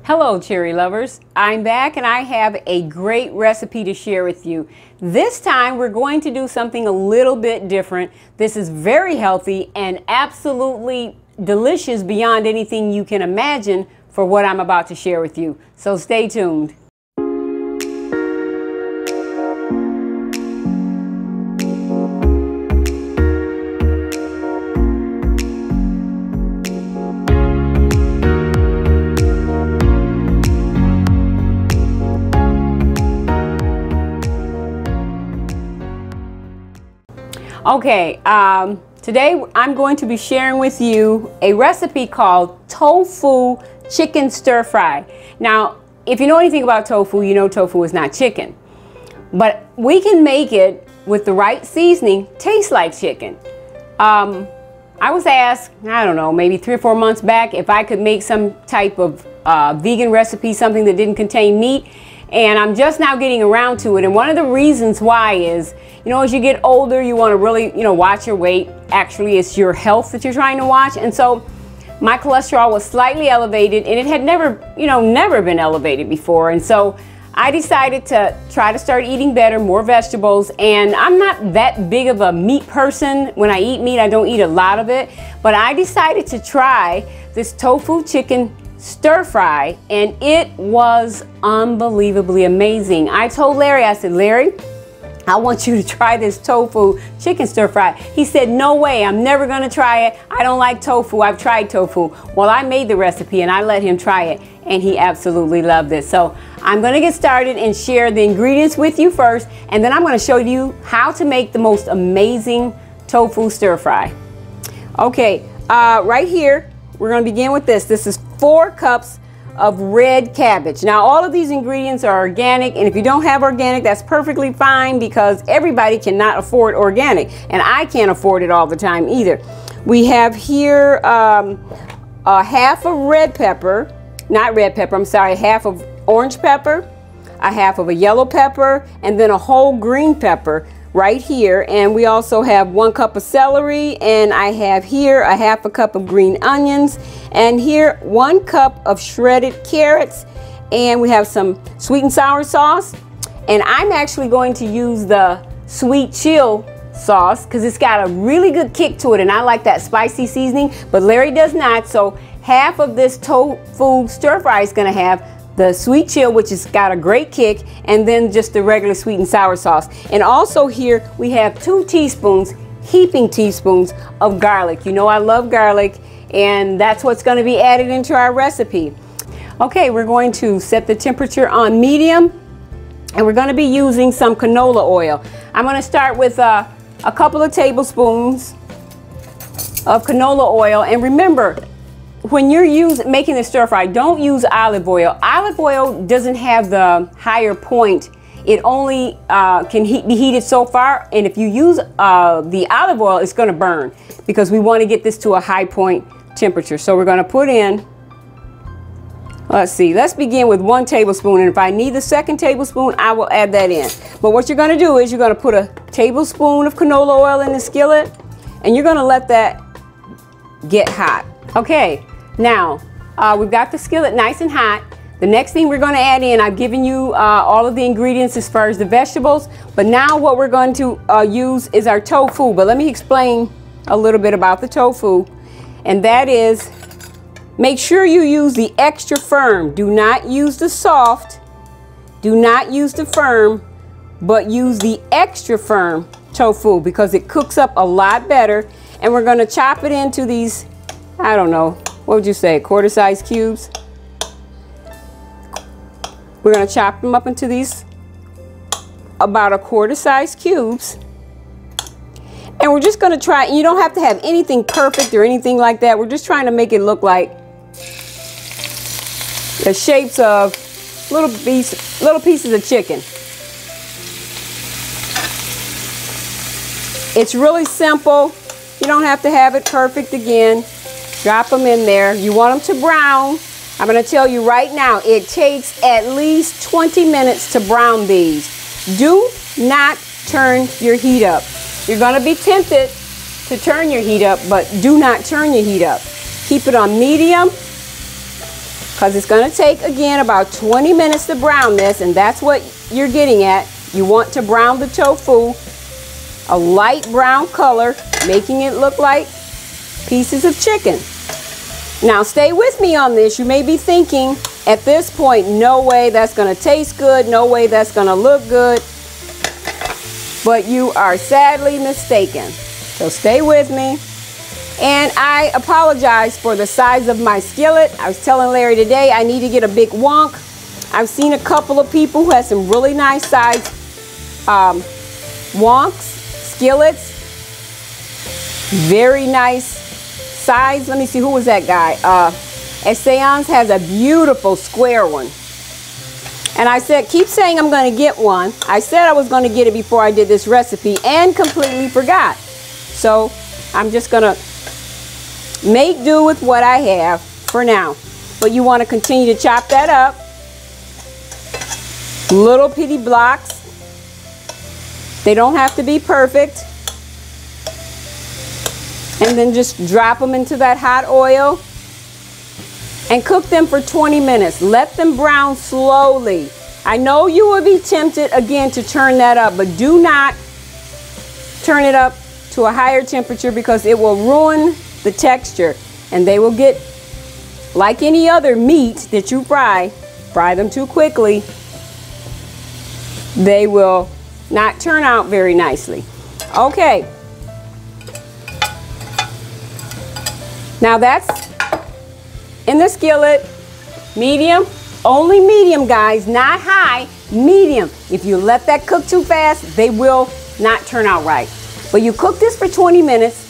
Hello cherry lovers, I'm back and I have a great recipe to share with you. This time we're going to do something a little bit different. This is very healthy and absolutely delicious beyond anything you can imagine for what I'm about to share with you. So stay tuned. Okay, today I'm going to be sharing with you a recipe called tofu chicken stir fry. Now, if you know anything about tofu, you know tofu is not chicken. But we can make it with the right seasoning taste like chicken. I was asked, I don't know, maybe 3 or 4 months back if I could make some type of vegan recipe, something that didn't contain meat. And I'm just now getting around to it. And one of the reasons why is, you know, as you get older, you want to really, watch your weight. Actually, it's your health that you're trying to watch. And so my cholesterol was slightly elevated and it had never been elevated before. And so I decided to try to start eating better, more vegetables. And I'm not that big of a meat person. When I eat meat, I don't eat a lot of it. But I decided to try this tofu chicken stir fry, and it was unbelievably amazing. I told Larry, I said, Larry, I want you to try this tofu chicken stir fry. He said, no way, I'm never gonna try it. I don't like tofu, I've tried tofu. Well, I made the recipe and I let him try it and he absolutely loved it. So I'm gonna get started and share the ingredients with you first, and then I'm gonna show you how to make the most amazing tofu stir fry. Okay, right here, we're gonna begin with this. This is 4 cups of red cabbage. Now all of these ingredients are organic, and if you don't have organic, that's perfectly fine because everybody cannot afford organic, and I can't afford it all the time either. We have here a half of red pepper, not red pepper, I'm sorry, half of orange pepper, a half of a yellow pepper, and then a whole green pepper right here. And we also have 1 cup of celery, and I have here a half a cup of green onions, and here 1 cup of shredded carrots, and we have some sweet and sour sauce. And I'm actually going to use the sweet chill sauce because it's got a really good kick to it, and I like that spicy seasoning, but Larry does not. So half of this tofu stir fry is going to have the sweet chill, which has got a great kick, and then just the regular sweet and sour sauce. And also here we have 2 teaspoons, heaping teaspoons of garlic. You know I love garlic, and that's what's going to be added into our recipe. Okay, we're going to set the temperature on medium, and we're going to be using some canola oil. I'm going to start with a couple of tablespoons of canola oil, and remember, when you're making the stir fry, don't use olive oil. Olive oil doesn't have the higher point. It only can be heated so far, and if you use the olive oil, it's going to burn because we want to get this to a high point temperature. So we're going to put in, let's see, let's begin with 1 tablespoon, and if I need the 2nd tablespoon, I will add that in. But what you're going to do is you're going to put a tablespoon of canola oil in the skillet, and you're going to let that get hot. Okay, now we've got the skillet nice and hot. The next thing we're going to add in, I've given you all of the ingredients as far as the vegetables, but now what we're going to use is our tofu. But let me explain a little bit about the tofu, and that is, make sure you use the extra firm. Do not use the soft, do not use the firm, but use the extra firm tofu because it cooks up a lot better. And we're going to chop it into these, I don't know, what would you say, quarter-size cubes? We're going to chop them up into these about a quarter-size cubes. And we're just going to try, you don't have to have anything perfect or anything like that. We're just trying to make it look like the shapes of little pieces of chicken. It's really simple. You don't have to have it perfect again. Drop them in there. You want them to brown. I'm going to tell you right now, it takes at least 20 minutes to brown these. Do not turn your heat up. You're going to be tempted to turn your heat up, but do not turn your heat up. Keep it on medium. because it's going to take, again, about 20 minutes to brown this, and that's what you're getting at. You want to brown the tofu a light brown color, making it look like pieces of chicken. Now stay with me on this. You may be thinking at this point, no way that's going to taste good, no way that's going to look good, but you are sadly mistaken. So stay with me. And I apologize for the size of my skillet. I was telling Larry today I need to get a big wonk. I've seen a couple of people who have some really nice size wonks, skillets. Very nice size. Let me see, who was that guy? Essayance has a beautiful square one. And I said, keep saying I'm going to get one. I said I was going to get it before I did this recipe and completely forgot. So I'm just going to make do with what I have for now. But you want to continue to chop that up. Little bitty blocks. They don't have to be perfect. And then just drop them into that hot oil and cook them for 20 minutes. Let them brown slowly. I know you will be tempted again to turn that up, but do not turn it up to a higher temperature because it will ruin the texture, and they will get, like any other meat that you fry them too quickly, they will not turn out very nicely. Okay. Now that's in the skillet, medium, only medium guys, not high, medium. If you let that cook too fast, they will not turn out right. But you cook this for 20 minutes,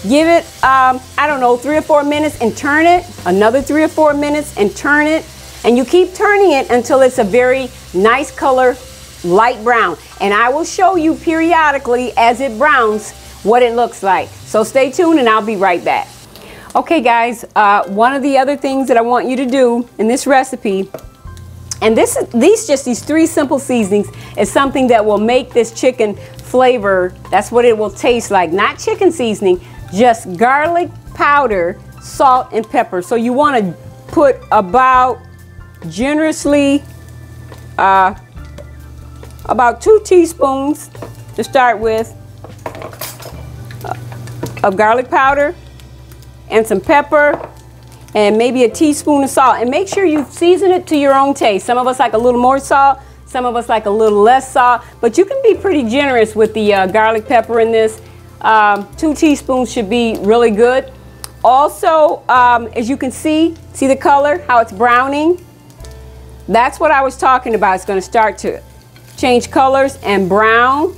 give it, I don't know, 3 or 4 minutes and turn it, another 3 or 4 minutes and turn it, and you keep turning it until it's a very nice color, light brown. And I will show you periodically as it browns what it looks like. So stay tuned and I'll be right back. Okay guys, one of the other things that I want you to do in this recipe, and these 3 simple seasonings is something that will make this chicken flavor, that's what it will taste like. Not chicken seasoning, just garlic powder, salt, and pepper. So you want to put about, generously, about 2 teaspoons to start with of garlic powder and some pepper and maybe a teaspoon of salt. And make sure you season it to your own taste. Some of us like a little more salt, some of us like a little less salt, but you can be pretty generous with the garlic pepper in this. 2 teaspoons should be really good. Also, as you can see the color, how it's browning? That's what I was talking about. It's going to start to change colors and brown.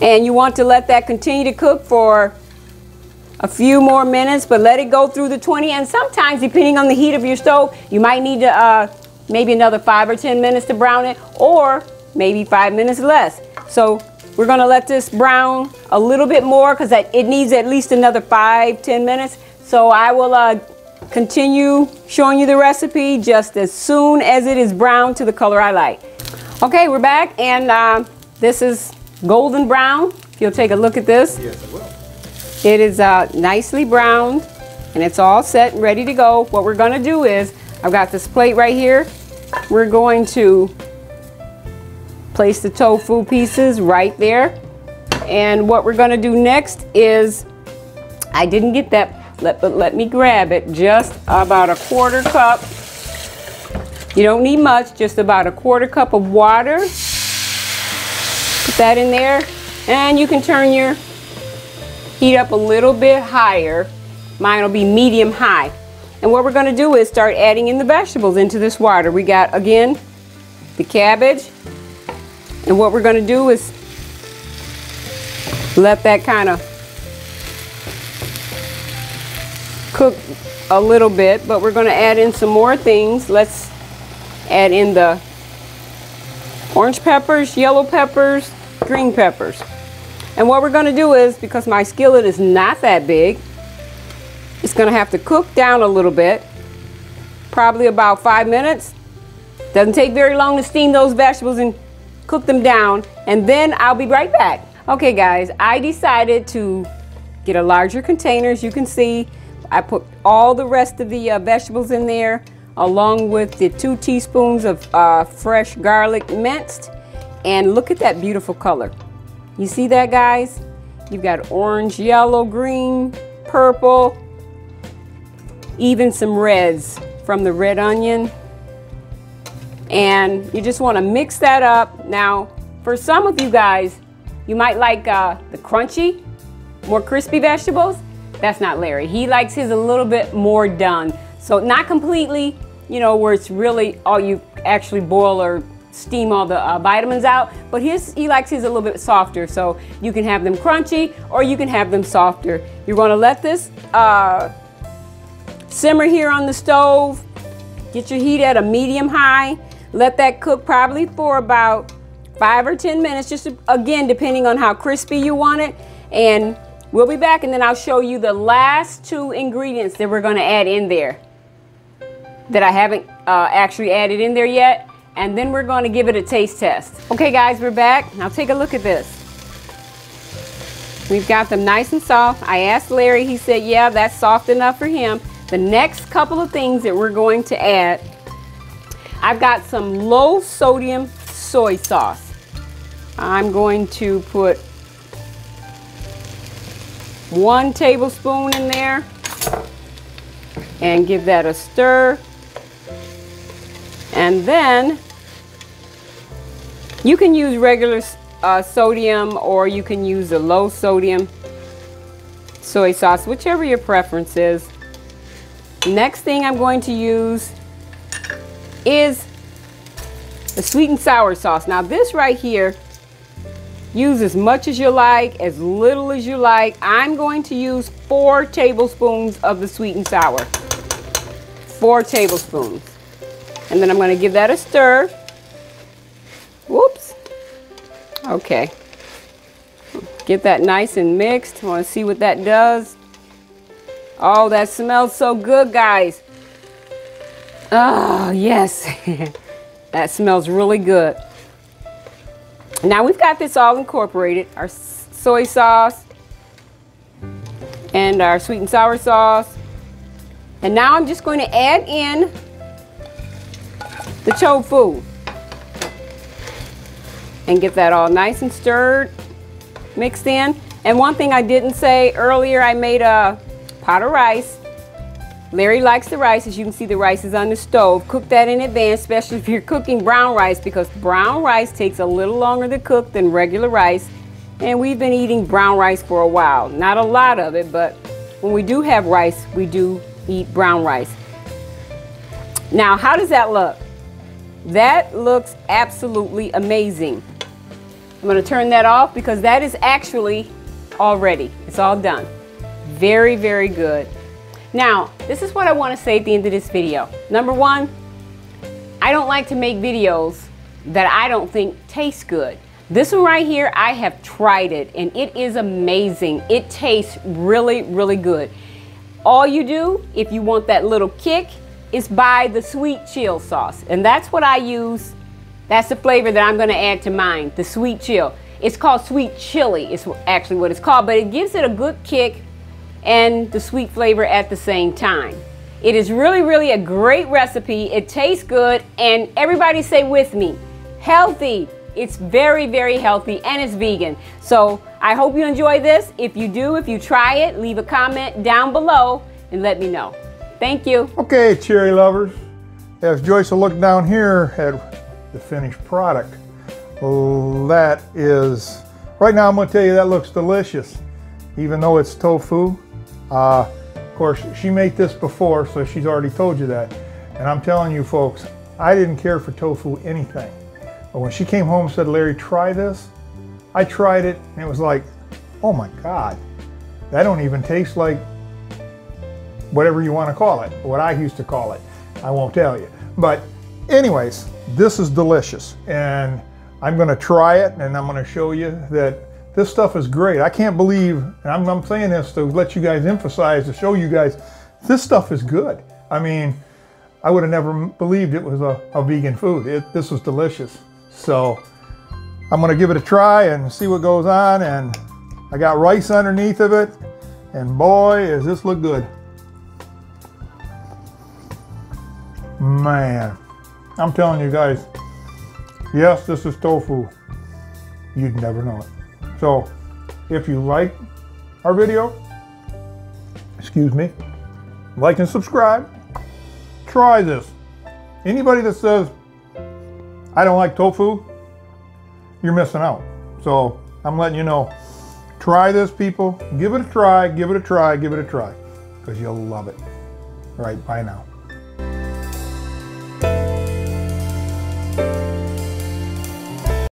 And you want to let that continue to cook for a few more minutes, but let it go through the 20. And sometimes, depending on the heat of your stove, you might need to maybe another 5 or 10 minutes to brown it, or maybe 5 minutes less. So we're going to let this brown a little bit more because it needs at least another 5-10 minutes. So I will continue showing you the recipe just as soon as it is brown to the color I like. Okay, we're back, and this is golden brown. If you'll take a look at this. Yes, I will. It is nicely browned, and it's all set and ready to go. What we're going to do is, I've got this plate right here. We're going to place the tofu pieces right there. And what we're going to do next is, I didn't get that, but let me grab it. Just about a 1/4 cup. You don't need much, just about a 1/4 cup of water. Put that in there, and you can turn your heat up a little bit higher. Mine will be medium high. And what we're going to do is start adding in the vegetables into this water. We got, again, the cabbage. And what we're going to do is let that kind of cook a little bit, but we're going to add in some more things. Let's add in the orange peppers, yellow peppers, green peppers. And what we're going to do is, because my skillet is not that big, it's going to have to cook down a little bit, probably about 5 minutes. Doesn't take very long to steam those vegetables and cook them down, and then I'll be right back. Okay guys, I decided to get a larger container. As you can see, I put all the rest of the vegetables in there, along with the 2 teaspoons of fresh garlic minced. And look at that beautiful color. You see that, guys? You've got orange, yellow, green, purple, even some reds from the red onion. And you just want to mix that up. Now, for some of you guys, you might like the crunchy, more crispy vegetables. That's not Larry. He likes his a little bit more done. So not completely, you know, where it's really all you actually boil or steam all the vitamins out, but he likes his a little bit softer. So you can have them crunchy or you can have them softer. You're going to let this simmer here on the stove. Get your heat at a medium high. Let that cook probably for about 5 or 10 minutes, just again, depending on how crispy you want it. And we'll be back, and then I'll show you the last 2 ingredients that we're going to add in there that I haven't actually added in there yet. And then we're going to give it a taste test. Okay, guys, we're back. Now take a look at this. We've got them nice and soft. I asked Larry, he said, yeah, that's soft enough for him. The next couple of things that we're going to add, I've got some low sodium soy sauce. I'm going to put 1 tablespoon in there and give that a stir. And then you can use regular sodium, or you can use a low sodium soy sauce, whichever your preference is. Next thing I'm going to use is the sweet and sour sauce. Now this right here, use as much as you like, as little as you like. I'm going to use 4 tablespoons of the sweet and sour. 4 tablespoons. And then I'm going to give that a stir. Whoops. Okay. Get that nice and mixed. I want to see what that does. Oh, that smells so good, guys. Oh, yes. That smells really good. Now we've got this all incorporated. Our soy sauce and our sweet and sour sauce. And now I'm just going to add in the tofu and get that all nice and stirred, mixed in. And one thing I didn't say earlier, I made a pot of rice. Larry likes the rice. As you can see, the rice is on the stove. Cook that in advance, especially if you're cooking brown rice, because brown rice takes a little longer to cook than regular rice. And we've been eating brown rice for a while. Not a lot of it, but when we do have rice, we do eat brown rice. Now, how does that look? That looks absolutely amazing. I'm going to turn that off because that is actually all ready. It's all done. Very, very good. Now, this is what I want to say at the end of this video. Number 1, I don't like to make videos that I don't think taste good. This one right here, I have tried it and it is amazing. It tastes really, really good. All you do, if you want that little kick, is buy the sweet chill sauce. And that's what I use. That's the flavor that I'm going to add to mine, the sweet chill. It's called sweet chili, it's actually what it's called, but it gives it a good kick and the sweet flavor at the same time. It is really, really a great recipe. It tastes good, and everybody say with me, healthy. It's very, very healthy, and it's vegan. So I hope you enjoy this. If you do, if you try it, leave a comment down below and let me know. Thank you. Okay, cherry lovers, as Joyce will look down here at the finished product, well, that is, right now I'm going to tell you that looks delicious, even though it's tofu. Of course, she made this before, so she's already told you that. And I'm telling you folks, I didn't care for tofu anything. But when she came home and said, Larry, try this, I tried it, and it was like, oh my God, that don't even taste like whatever you want to call it, what I used to call it. I won't tell you. But anyways, this is delicious. And I'm going to try it, and I'm going to show you that this stuff is great. I can't believe, and I'm saying this to let you guys emphasize, to show you guys, this stuff is good. I mean, I would have never believed it was a vegan food. This was delicious. So I'm going to give it a try and see what goes on. And I got rice underneath of it. And boy, does this look good. Man, I'm telling you guys, yes, this is tofu. You'd never know it. So if you like our video, excuse me, like and subscribe. Try this. Anybody that says, I don't like tofu, you're missing out. So I'm letting you know, try this, people. Give it a try, give it a try, give it a try, because you'll love it. All right, bye now.